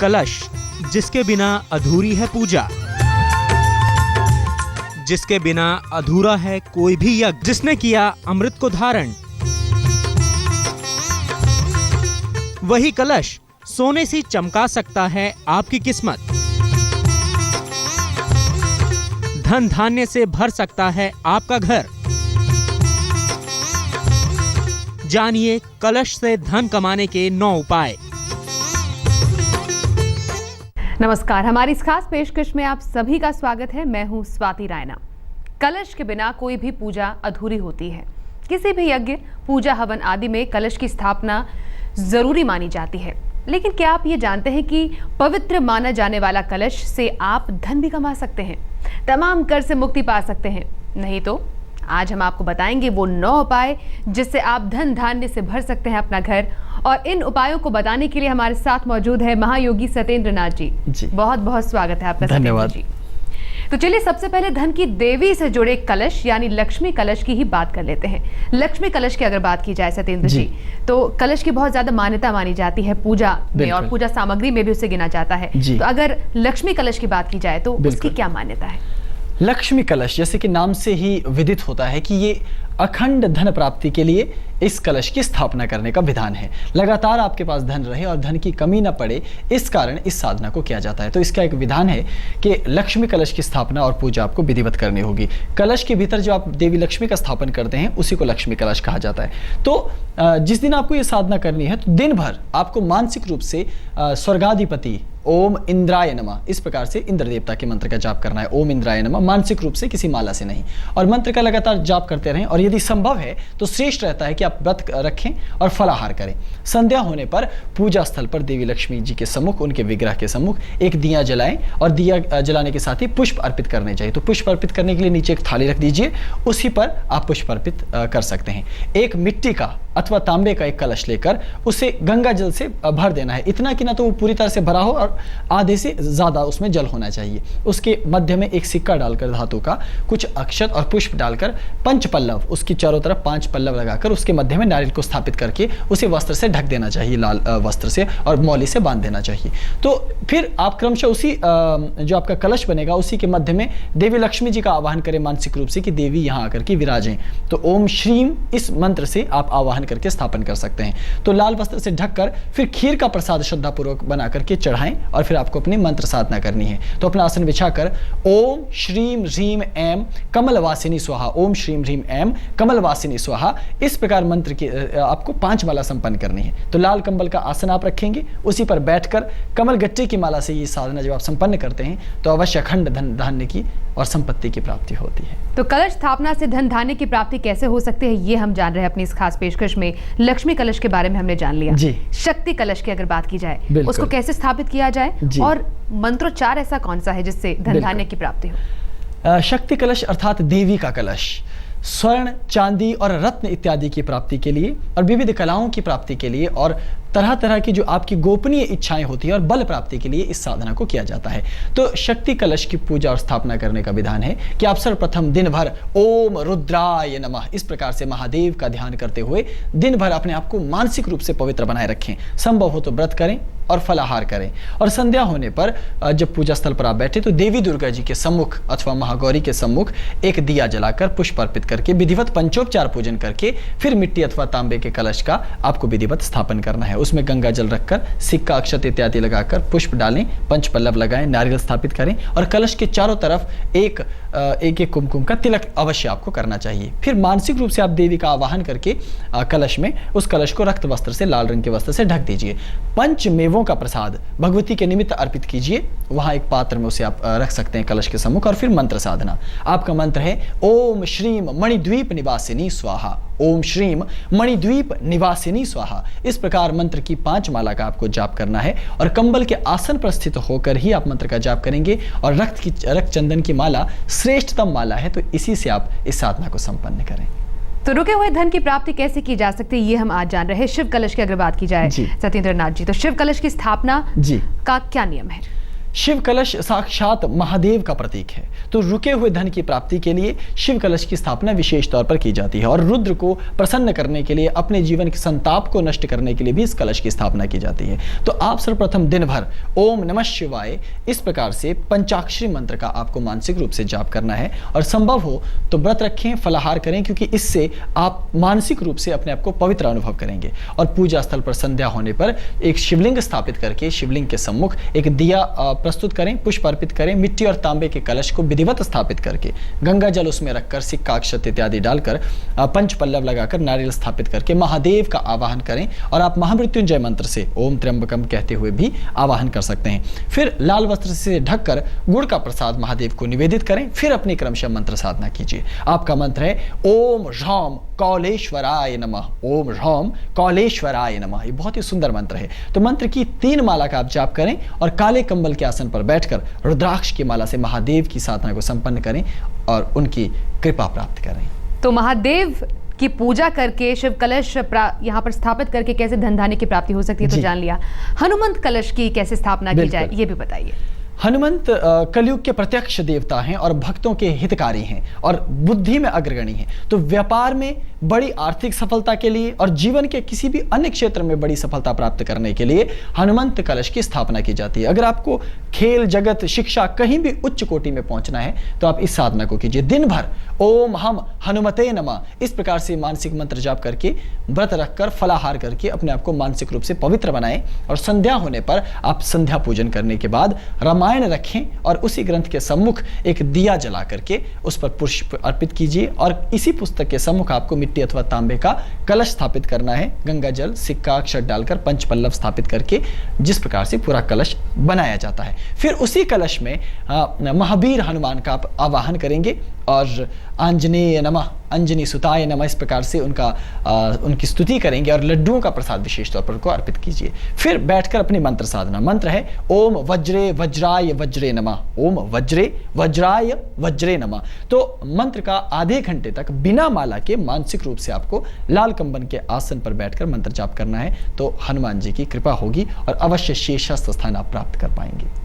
कलश, जिसके बिना अधूरी है पूजा, जिसके बिना अधूरा है कोई भी यज्ञ, जिसने किया अमृत को धारण। वही कलश सोने सी चमका सकता है आपकी किस्मत, धन धान्य से भर सकता है आपका घर। जानिए कलश से धन कमाने के 9 उपाय। नमस्कार, हमारी इस खास पेशकश में आप सभी का स्वागत है। मैं हूं स्वाति रायना। कलश के बिना कोई भी पूजा अधूरी होती है। किसी भी यज्ञ, पूजा, हवन आदि में कलश की स्थापना जरूरी मानी जाती है। लेकिन क्या आप ये जानते हैं कि पवित्र माना जाने वाला कलश से आप धन भी कमा सकते हैं, तमाम कर से मुक्ति पा सकते हैं? नहीं तो आज हम आपको बताएंगे वो 9 उपाय जिससे आप धन धान्य से भर सकते हैं अपना घर। और इन उपायों को बताने के लिए हमारे साथ मौजूद है महायोगी सत्येंद्र नाथ जी। बहुत बहुत स्वागत है आपका। धन्यवाद जी। तो चलिए सबसे पहले धन की देवी से जुड़े कलश यानी लक्ष्मी कलश की ही बात कर लेते हैं। लक्ष्मी कलश की अगर बात की जाए सत्येंद्र जी, तो कलश की बहुत ज्यादा मान्यता मानी जाती है पूजा में, और पूजा सामग्री में भी उसे गिना जाता है। तो अगर लक्ष्मी कलश की बात की जाए तो उसकी क्या मान्यता है? लक्ष्मी कलश, जैसे कि नाम से ही विदित होता है कि ये अखंड धन प्राप्ति के लिए इस कलश की स्थापना करने का विधान है। लगातार आपके पास धन रहे और धन की कमी न पड़े, इस कारण इस साधना को किया जाता है। तो इसका एक विधान है कि लक्ष्मी कलश की स्थापना और पूजा आपको विधिवत करनी होगी। कलश के भीतर जो आप देवी लक्ष्मी का स्थापन करते हैं उसी को लक्ष्मी कलश कहा जाता है। तो जिस दिन आपको ये साधना करनी है तो दिन भर आपको मानसिक रूप से स्वर्गाधिपति ओम इंद्राय नमः, इस प्रकार से इंद्र देवता के मंत्र का जाप करना है। ओम इंद्राय नमः, मानसिक रूप से, किसी माला से नहीं। और मंत्र का लगातार जाप करते रहें। और यदि संभव है तो श्रेष्ठ रहता है कि आप व्रत रखें और फलाहार करें। संध्या होने पर पूजा स्थल पर देवी लक्ष्मी जी के सम्मुख, उनके विग्रह के सम्मुख एक दिया जलाएं, और दिया जलाने के साथ ही पुष्प अर्पित करने चाहिए। तो पुष्प अर्पित करने के लिए नीचे एक थाली रख दीजिए, उसी पर आप पुष्प अर्पित कर सकते हैं। एक मिट्टी का अथवा तांबे का एक कलश लेकर उसे गंगा जल से भर देना है। इतना कि ना तो वो पूरी तरह से भरा हो और आधे से ज्यादा उसमें जल होना चाहिए। उसके मध्य में एक सिक्का डालकर धातु का, कुछ अक्षत और पुष्प डालकर, 5 पल्लव, उसकी चारों तरफ 5 पल्लव लगाकर उसके मध्य में नारियल को स्थापित करके उसे वस्त्र से ढक देना चाहिए, लाल वस्त्र से, और मौली से बांध देना चाहिए। तो फिर आप क्रमशः उसी जो आपका कलश बनेगा उसी के मध्य में देवी लक्ष्मी जी का आवाहन करें मानसिक रूप से कि देवी यहाँ आकर के विराजें। तो ओम श्रीम, इस मंत्र से आप आवाहन करके स्थापन कर सकते हैं। तो लाल वस्त्र से ढककर फिर खीर का प्रसाद श्रद्धापूर्वक बना करके चढ़ाएं, और फिर आपको अपनी मंत्र साधना करनी है। तो अपना आसन बिछाकर ओम श्रीम ह्रीम ऐम कमलवासिनी स्वाहा, ओम श्रीम ह्रीम ऐम कमलवासिनी स्वाहा, इस प्रकार मंत्र की आपको 5 माला संपन्न करनी है। तो लाल कंबल का आसन आप रखेंगे, उसी पर बैठकर कमल गट्टे की माला से ये साधना जब आप संपन्न करते हैं तो अवश्य अखंड धन धान्य की और संपत्ति की प्राप्ति होती है। तो कलश स्थापना से धन धान्य की प्राप्ति कैसे हो सकती है, ये हम जान रहे हैं अपनी इस खास पेशकश में। लक्ष्मी कलश के बारे में हमने जान लिया। शक्ति कलश की अगर बात की जाए, उसको कैसे स्थापित किया जाए, और मंत्रोच्चार ऐसा कौन सा है जिससे धन धान्य की प्राप्ति हो? शक्ति कलश अर्थात देवी का कलश स्वर्ण, चांदी और रत्न इत्यादि की प्राप्ति के लिए, और विविध कलाओं की प्राप्ति के लिए, और तरह तरह की जो आपकी गोपनीय इच्छाएं होती है और बल प्राप्ति के लिए इस साधना को किया जाता है। तो शक्ति कलश की पूजा और स्थापना करने का विधान है कि आप सर्वप्रथम दिन भर ओम रुद्राय नमः, इस प्रकार से महादेव का ध्यान करते हुए दिन भर अपने आप को मानसिक रूप से पवित्र बनाए रखें। संभव हो तो व्रत करें और फलाहार करें। और संध्या होने पर जब पूजा स्थल पर आप बैठे तो देवी दुर्गा जी के सम्मुख अथवा महागौरी के सम्मुख एक दिया जलाकर पुष्प अर्पित करके विधिवत पंचोपचार पूजन करके फिर मिट्टी अथवा तांबे के कलश का आपको विधिवत स्थापन करना है। उसमें गंगा जल रखकर सिक्का, अक्षत इत्यादि लगाकर पुष्प डालें, 5 पल्लव लगाएं, नारियल स्थापित करें, और कलश के चारों तरफ एक एक कुमकुम का तिलक अवश्य आपको करना चाहिए। फिर मानसिक रूप से आप देवी का आवाहन करके कलश में, उस कलश को रक्त वस्त्र से, लाल रंग के वस्त्र से ढक दीजिए। 5 मेवों का प्रसाद भगवती के निमित्त अर्पित कीजिए। वहां एक पात्र में उसे आप रख सकते हैं कलश के सम्मुख। और फिर मंत्र साधना, आपका मंत्र है ओम श्रीम मणिद्वीप निवासिनी स्वाहा, ओम श्रीम मणिद्वीप निवासिनी स्वाहा। इस प्रकार मंत्र की 5 माला का आपको जाप करना है, और कंबल के आसन पर स्थित होकर ही आप मंत्र का जाप करेंगे। और रक्त चंदन की माला श्रेष्ठतम माला है, तो इसी से आप इस साधना को संपन्न करें। तो रुके हुए धन की प्राप्ति कैसे की जा सकती है, ये हम आज जान रहे हैं। शिव कलश की अगर बात की जाए सत्येंद्र नाथ जी, तो शिव कलश की स्थापना का क्या नियम है? शिव कलश साक्षात महादेव का प्रतीक है, तो रुके हुए धन की प्राप्ति के लिए शिव कलश की स्थापना विशेष तौर पर की जाती है। और रुद्र को प्रसन्न करने के लिए, अपने जीवन के संताप को नष्ट करने के लिए भी इस कलश की स्थापना की जाती है। तो आप सर्वप्रथम दिन भर ओम नमः शिवाय इस प्रकार से पंचाक्षरी मंत्र का आपको मानसिक रूप से जाप करना है, और संभव हो तो व्रत रखें, फलाहार करें, क्योंकि इससे आप मानसिक रूप से अपने आप को पवित्र अनुभव करेंगे। और पूजा स्थल पर संध्या होने पर एक शिवलिंग स्थापित करके शिवलिंग के सम्मुख एक दिया प्रस्तुत करें, पुष्प अर्पित करें, मिट्टी और तांबे के कलश को विधिवत स्थापित करके गंगा जल उसमें रखकर, सिक्का, अक्षत इत्यादि डालकर, पंच पल्लव लगाकर, नारियल स्थापित करके महादेव का आवाहन करें। और आप महामृत्युंजय मंत्र से ओम त्र्यंबकम कहते हुए भी आवाहन कर सकते हैं। फिर लाल वस्त्र से ढककर गुड़ का प्रसाद महादेव को निवेदित करें। फिर अपनी क्रमशः मंत्र साधना कीजिए। आपका मंत्र है ओम ह्राम कौलेश्वराय नमः, ओम ह्राम कौलेश्वराय नमः। ये बहुत ही सुंदर मंत्र है। तो मंत्र की 3 माला का आप जाप करें और काले कंबल के आसन पर बैठकर रुद्राक्ष की माला से महादेव की साधना को संपन्न करें और उनकी कृपा प्राप्त करें। तो महादेव की पूजा करके शिव कलश यहाँ पर स्थापित करके कैसे धन धान्य की प्राप्ति हो सकती है तो जान लिया। हनुमंत कलश की कैसे स्थापना की जाए ये भी बताइए। हनुमंत कलयुग के प्रत्यक्ष देवता हैं और भक्तों के हितकारी हैं और बुद्धि में अग्रगणी हैं। तो व्यापार में बड़ी आर्थिक सफलता के लिए और जीवन के किसी भी अन्य क्षेत्र में बड़ी सफलता प्राप्त करने के लिए हनुमंत कलश की स्थापना की जाती है। अगर आपको खेल जगत, शिक्षा, कहीं भी उच्च कोटि में पहुंचना है तो आप इस साधना को कीजिए। दिन भर ओम हम हनुमते नमः इस प्रकार से मानसिक मंत्र जाप करके, व्रत रखकर, फलाहार करके अपने आप को मानसिक रूप से पवित्र बनाएं। और संध्या होने पर आप संध्या पूजन करने के बाद रामायण रखें और उसी ग्रंथ के सम्मुख एक दिया जला करके उस पर पुष्प अर्पित कीजिए। और इसी पुस्तक के सम्मुख आपको मिट्टी अथवा तांबे का कलश स्थापित करना है, गंगा जल, सिक्का, अक्षत डालकर, पंच पल्लव स्थापित करके, जिस प्रकार से पूरा कलश बनाया जाता है। फिर उसी कलश में महावीर हनुमान का आप आवाहन करेंगे और आंजनेय नमः, अंजनी सुताय नमः इस प्रकार से उनकी स्तुति करेंगे और लड्डुओं का प्रसाद विशेष तौर पर उनको अर्पित कीजिए। फिर बैठकर अपनी मंत्र साधना। मंत्र है ओम वज्रे वज्राय वज्रे नमः, ओम वज्रे वज्राय वज्रे नमः। तो मंत्र का आधे घंटे तक बिना माला के मानसिक रूप से आपको लाल कंबन के आसन पर बैठकर मंत्र जाप करना है। तो हनुमान जी की कृपा होगी और अवश्य शीर्षस्थ स्थान आप प्राप्त कर पाएंगे।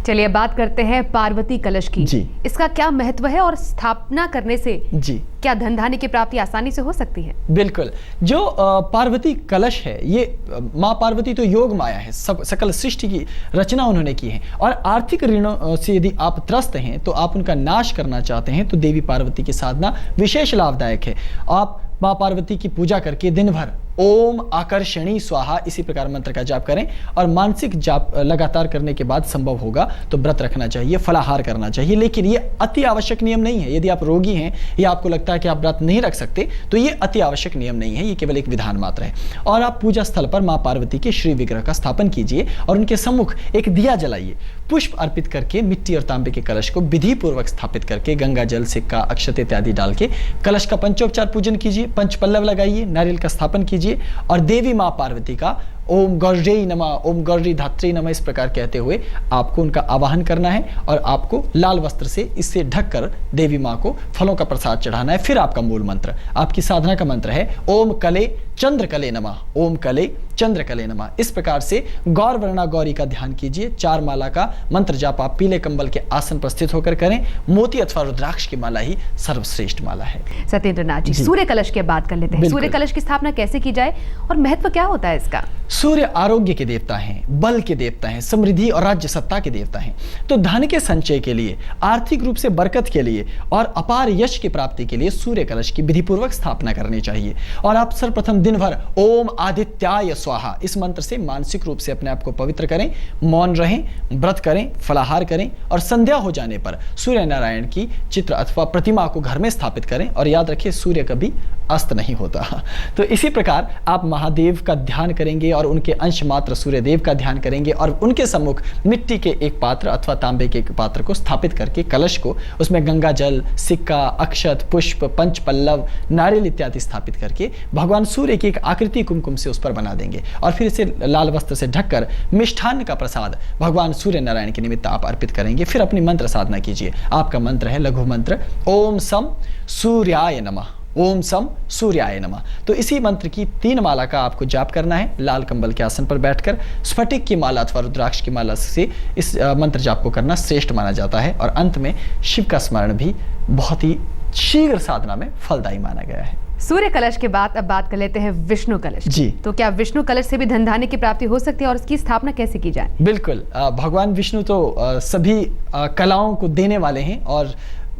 चलिए बात करते हैं पार्वती कलश की। जी। इसका क्या महत्व है और स्थापना करने से जी क्या धन धान्य की प्राप्ति आसानी से हो सकती है? बिल्कुल। जो पार्वती कलश है, ये माँ पार्वती तो योग माया है, सकल सृष्टि की रचना उन्होंने की है। और आर्थिक ऋणों से यदि आप त्रस्त हैं तो आप उनका नाश करना चाहते हैं तो देवी पार्वती की साधना विशेष लाभदायक है। आप माँ पार्वती की पूजा करके दिन भर ओम आकर्षणी स्वाहा इसी प्रकार मंत्र का जाप करें और मानसिक जाप लगातार करने के बाद संभव होगा तो व्रत रखना चाहिए, फलाहार करना चाहिए। लेकिन ये अति आवश्यक नियम नहीं है। यदि आप रोगी हैं या आपको लगता है कि आप व्रत नहीं रख सकते तो ये अति आवश्यक नियम नहीं है, ये केवल एक विधान मात्र है। और आप पूजा स्थल पर माँ पार्वती के श्री विग्रह का स्थापन कीजिए और उनके सम्मुख एक दिया जलाइए। पुष्प अर्पित करके मिट्टी और तांबे के कलश को विधि पूर्वक स्थापित करके गंगा जल, सिक्का, अक्षत इत्यादि डाल के कलश का पंचोपचार पूजन कीजिए, पंच पल्लव लगाइए, नारियल का स्थापन कीजिए और देवी मां पार्वती का ओम गौरी नमः, ओम गौरी धात्री नमः इस प्रकार कहते हुए आपको उनका आवाहन करना है और आपको लाल वस्त्र से इससे ढककर देवी मां को फलों का प्रसाद चढ़ाना है। फिर आपका मूल मंत्र, आपकी साधना का मंत्र है ओम कले चंद्र कले नमः, ओम कले चंद्र कले नमः। इस प्रकार से गौर वर्णा गौरी का ध्यान कीजिए। 4 माला का मंत्र जाप आप पीले कंबल के आसन पर स्थित होकर करें। मोती अथवा रुद्राक्ष की माला ही सर्वश्रेष्ठ माला है। सत्येंद्र नाथ जी, सूर्य कलश की बात कर लेते हैं। सूर्य कलश की स्थापना कैसे की जाए और महत्व क्या होता है इसका? सूर्य आरोग्य के देवता हैं, बल के देवता हैं, समृद्धि और राज्य सत्ता के देवता हैं। तो धन के संचय के लिए, आर्थिक रूप से बरकत के लिए और अपार यश की प्राप्ति के लिए सूर्य कलश की विधिपूर्वक स्थापना करनी चाहिए। और आप सर्वप्रथम दिन भर ओम आदित्याय स्वाहा इस मंत्र से मानसिक रूप से अपने आप को पवित्र करें, मौन रहें, व्रत करें, फलाहार करें और संध्या हो जाने पर सूर्य नारायण की चित्र अथवा प्रतिमा को घर में स्थापित करें। और याद रखिए सूर्य कभी अस्त नहीं होता। तो इसी प्रकार आप महादेव का ध्यान करेंगे और उनके अंश मात्र सूर्य देव का ध्यान करेंगे और उनके सम्मुख मिट्टी के एक पात्र अथवा तांबे के एक पात्र को स्थापित करके कलश को उसमें गंगा जल, सिक्का, अक्षत, पुष्प, पंच पल्लव, नारियल इत्यादि स्थापित करके भगवान सूर्य की एक आकृति कुमकुम से उस पर बना देंगे और फिर इसे लाल वस्त्र से ढककर मिष्ठान्न का प्रसाद भगवान सूर्य नारायण के निमित्त आप अर्पित करेंगे। फिर अपनी मंत्र साधना कीजिए। आपका मंत्र है लघु मंत्र ओम सम सूर्याय नमः, ओम सम सूर्याय नमः। तो इसी मंत्र की 3 माला का आपको जाप करना है लाल कंबल के आसन पर बैठकर। स्फटिक की माला अथवा रुद्राक्ष की माला से इस मंत्र जाप को करना श्रेष्ठ माना जाता है। और अंत में शिव का स्मरण भी बहुत ही शीघ्र साधना में फलदायी माना गया है। सूर्य कलश के बाद अब बात कर लेते हैं विष्णु कलश। जी। तो क्या विष्णु कलश से भी धन धान्य की प्राप्ति हो सकती है और उसकी स्थापना कैसे की जाए? बिल्कुल, भगवान विष्णु तो सभी कलाओं को देने वाले हैं और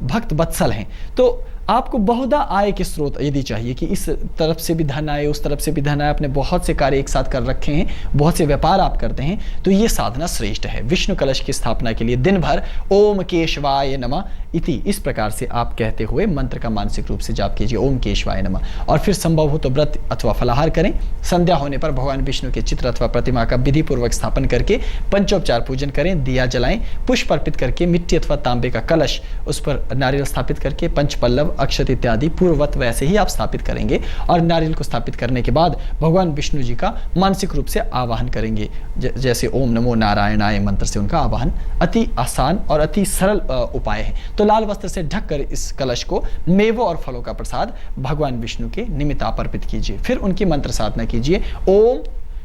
भक्त वत्सल हैं। तो आपको बहुधा आय के स्रोत यदि चाहिए कि इस तरफ से भी धन आए, उस तरफ से भी धन आए, अपने बहुत से कार्य एक साथ कर रखे हैं, बहुत से व्यापार आप करते हैं, तो ये साधना श्रेष्ठ है। विष्णु कलश की स्थापना के लिए दिन भर ओम केशवाय नमः इति इस प्रकार से आप कहते हुए मंत्र का मानसिक रूप से जाप कीजिए, ओम केशवाय नमः। और फिर संभव हो तो व्रत अथवा फलाहार करें। संध्या होने पर भगवान विष्णु के चित्र अथवा प्रतिमा का विधि पूर्वक स्थापन करके पंचोपचार पूजन करें, दिया जलाएं, पुष्प अर्पित करके मिट्टी अथवा तांबे का कलश उस पर नारियल स्थापित करके पंच पल्लव अक्षत इत्यादि पूर्ववत वैसे ही आप स्थापित करेंगे। और नारियल को स्थापित करने के बाद भगवान विष्णु जी का मानसिक रूप से आवाहन करेंगे, जैसे ओम नमो नारायणाय मंत्र से उनका आवाहन अति आसान और अति सरल उपाय है। तो लाल वस्त्र से ढककर इस कलश को मेवों और फलों का प्रसाद भगवान विष्णु के निमित्त आप अर्पित कीजिए। फिर उनकी मंत्र साधना कीजिए। ओम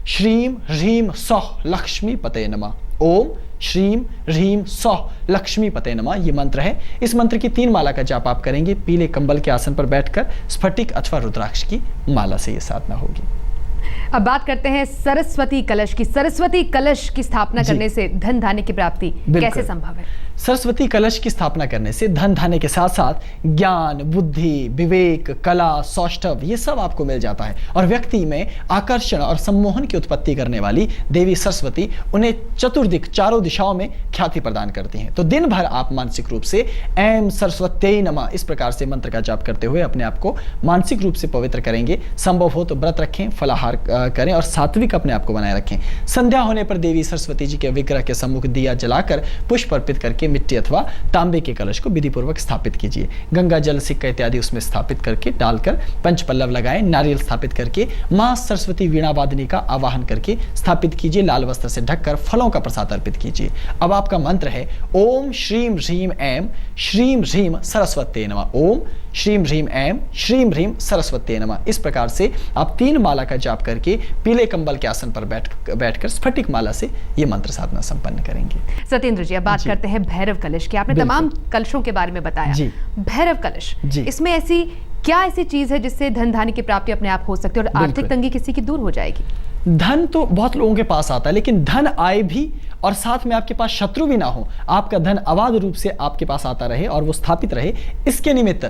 श्रीम ह्रीम सौः लक्ष्मी पते नमः। ओम श्रीम ह्रीम सौः लक्ष्मी पते नमः ये मंत्र है। इस मंत्र की 3 माला का जाप आप करेंगे पीले कंबल के आसन पर बैठकर। स्फटिक अथवा रुद्राक्ष की माला से ये साधना होगी। अब बात करते हैं सरस्वती कलश की। सरस्वती कलश की स्थापना करने से धन धान्य की प्राप्ति कैसे संभव है? सरस्वती कलश की स्थापना करने से धन धान्य के साथ साथ ज्ञान, बुद्धि, विवेक, कला, सौष्ठव ये सब आपको मिल जाता है। और व्यक्ति में आकर्षण और सम्मोहन की उत्पत्ति करने वाली देवी सरस्वती उन्हें चतुर्दिक चारों दिशाओं में ख्याति प्रदान करती हैं। तो दिन भर आप मानसिक रूप से ऐं सरस्वत्यै नमः इस प्रकार से मंत्र का जाप करते हुए अपने आप को मानसिक रूप से पवित्र करेंगे। संभव हो तो व्रत रखें, फलाहार करें और सात्विक अपने आप को बनाए रखें। संध्या होने पर देवी सरस्वती जी के विग्रह के सम्मुख दिया जलाकर पुष्प अर्पित करके मिट्टी अथवा तांबे के कलश को विधि पूर्वक स्थापित कीजिए। गंगा जल, सिक्का इत्यादि उसमें स्थापित करके डालकर पंच पल्लव लगाएं। नारियल स्थापित करके मां सरस्वती वीणा वादनी का आवाहन करके स्थापित कीजिए। लाल वस्त्र से ढककर फलों का प्रसाद अर्पित कीजिए। अब आपका मंत्र है ओम श्रीम ह्रीम ऐं श्रीम ह्रीम सरस्वत्यै नमः। ओम श्रीम ह्रीम ऐं श्रीम ह्रीम सरस्वत्यै नमः। इस प्रकार से आप 3 माला का जाप करके पीले कंबल के आसन पर बैठकर स्फटिक माला से ये मंत्र साधना संपन्न करेंगे। सत्येंद्र जी, अब बात करते हैं भैरव कलश की। आपने तमाम कलशों के बारे में बताया। भैरव कलश, इसमें ऐसी क्या ऐसी चीज है जिससे धन धान्य की प्राप्ति अपने आप हो सकती है और आर्थिक तंगी किसी की दूर हो जाएगी? धन तो बहुत लोगों के पास आता है, लेकिन धन आए भी और साथ में आपके पास शत्रु भी ना हो, आपका धन अबाध रूप से आपके पास आता रहे और वो स्थापित रहे, इसके निमित्त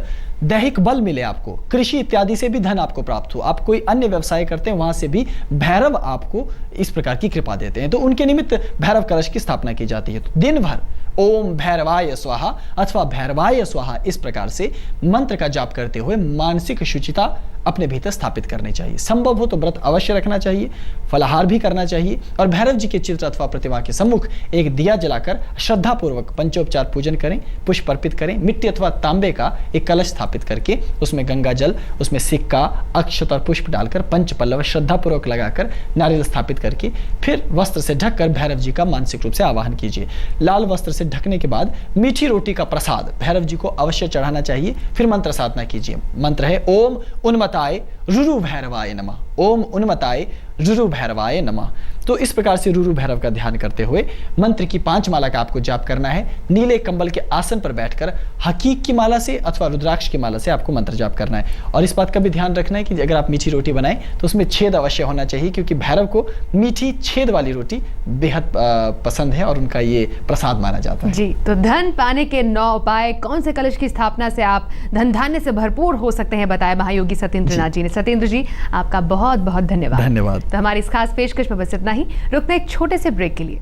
दैहिक बल मिले आपको, कृषि इत्यादि से भी धन आपको प्राप्त हो, आप कोई अन्य व्यवसाय करते हैं वहां से भी भैरव आपको इस प्रकार की कृपा देते हैं, तो उनके निमित्त भैरव कलश की स्थापना की जाती है। तो दिन भर ओम भैरवाय स्वाहा अथवा भैरवाय स्वाहा इस प्रकार से मंत्र का जाप करते हुए मानसिक शुचिता अपने भीतर स्थापित करनी चाहिए। संभव हो तो व्रत अवश्य रखना चाहिए, फलाहार भी करना चाहिए और भैरव जी के चित्र अथवा प्रतिमा के सम्मुख एक दिया जलाकर श्रद्धा पूर्वक पंचोपचार पूजन करें, पुष्प अर्पित करें। मिट्टी अथवा तांबे का एक कलश स्थापित करके उसमें गंगा जल, उसमें सिक्का, अक्षत और पुष्प डालकर पंच पल्लव श्रद्धा पूर्वक लगाकर नारियल स्थापित करके फिर वस्त्र से ढककर भैरव जी का मानसिक रूप से आवाहन कीजिए। लाल वस्त्र से ढकने के बाद मीठी रोटी का प्रसाद भैरव जी को अवश्य चढ़ाना चाहिए। फिर मंत्र साधना कीजिए। मंत्र है ओम उन्मताय रुरु भैरवाय नमः। ओम उन्मताय रुरु भैरवाय नमः। तो इस प्रकार से रुरु भैरव का ध्यान करते हुए मंत्र की 5 माला का आपको जाप करना है। नीले कंबल के आसन पर बैठकर हकीक की माला से अथवा रुद्राक्ष की माला से आपको मंत्र जाप करना है। और इस बात का भी ध्यान रखना है कि अगर आप मीठी रोटी बनाएं तो उसमें छेद अवश्य होना चाहिए, क्योंकि भैरव को मीठी छेद वाली रोटी बेहद पसंद है और उनका ये प्रसाद माना जाता है। जी, तो धन पाने के 9 उपाय, कौन से कलश की स्थापना से आप धन धान्य से भरपूर हो सकते हैं, बताया महायोगी सत्येंद्र नाथ जी ने। सत्येंद्र जी, आपका बहुत बहुत धन्यवाद। धन्यवाद। तो हमारी इस खास पेशकश में बस इतना ही। रुकते एक छोटे से ब्रेक के लिए।